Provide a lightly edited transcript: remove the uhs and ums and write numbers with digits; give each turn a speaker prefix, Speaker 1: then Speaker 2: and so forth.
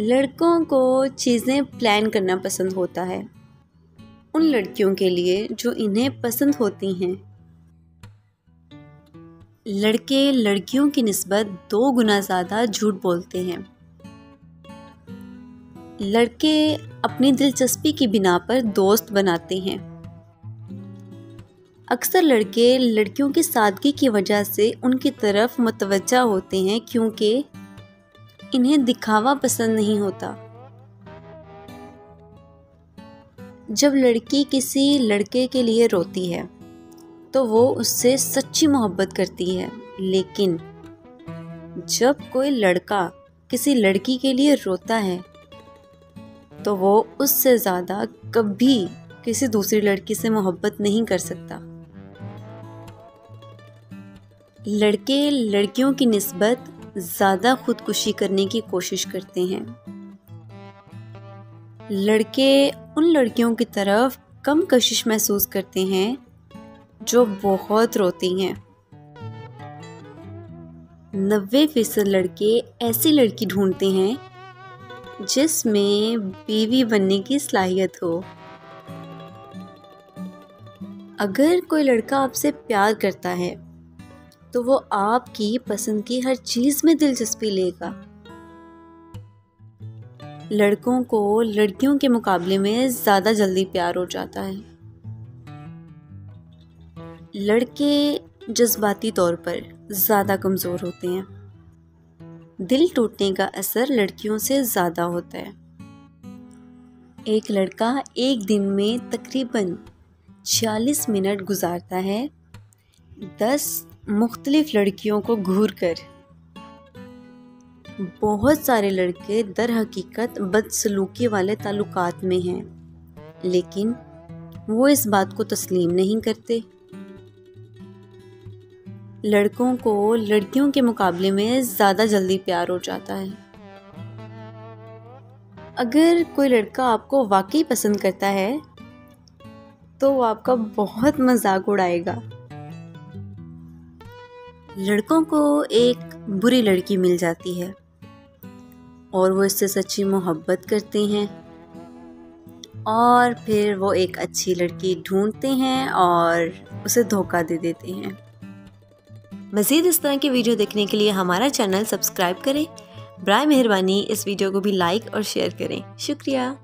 Speaker 1: लड़कों को चीज़ें प्लान करना पसंद होता है, उन लड़कियों के लिए जो इन्हें पसंद होती हैं। लड़के लड़कियों की निस्बत 2 गुना ज़्यादा झूठ बोलते हैं। लड़के अपनी दिलचस्पी की बिना पर दोस्त बनाते हैं। अक्सर लड़के लड़कियों की सादगी की वजह से उनकी तरफ मुतवज्जा होते हैं क्योंकि इन्हें दिखावा पसंद नहीं होता। जब लड़की किसी लड़के के लिए रोती है तो वो उससे सच्ची मोहब्बत करती है, लेकिन जब कोई लड़का किसी लड़की के लिए रोता है तो वो उससे ज़्यादा कभी किसी दूसरी लड़की से मोहब्बत नहीं कर सकता। लड़के लड़कियों की निस्बत ज़्यादा खुदकुशी करने की कोशिश करते हैं। लड़के उन लड़कियों की तरफ कम कशिश महसूस करते हैं जो बहुत रोती हैं। 90% लड़के ऐसी लड़की ढूंढते हैं जिसमें बीवी बनने की सलाहियत हो। अगर कोई लड़का आपसे प्यार करता है तो वो आपकी पसंद की हर चीज़ में दिलचस्पी लेगा। लड़कों को लड़कियों के मुकाबले में ज़्यादा जल्दी प्यार हो जाता है। लड़के जज्बाती तौर पर ज़्यादा कमज़ोर होते हैं। दिल टूटने का असर लड़कियों से ज़्यादा होता है। एक लड़का एक दिन में तकरीबन 40 मिनट गुजारता है 10 मुख्तलिफ लड़कियों को घूर कर। बहुत सारे लड़के दर हकीकत बदसलूकी वाले ताल्लुकात में हैं, लेकिन वो इस बात को तस्लीम नहीं करते। लड़कों को लड़कियों के मुकाबले में ज़्यादा जल्दी प्यार हो जाता है। अगर कोई लड़का आपको वाकई पसंद करता है तो वो आपका बहुत मजाक उड़ाएगा। लड़कों को एक बुरी लड़की मिल जाती है और वो इससे सच्ची मोहब्बत करते हैं और फिर वो एक अच्छी लड़की ढूंढते हैं और उसे धोखा दे देते हैं। मज़ीद इस तरह की वीडियो देखने के लिए हमारा चैनल सब्सक्राइब करें। बराए मेहरबानी इस वीडियो को भी लाइक और शेयर करें। शुक्रिया।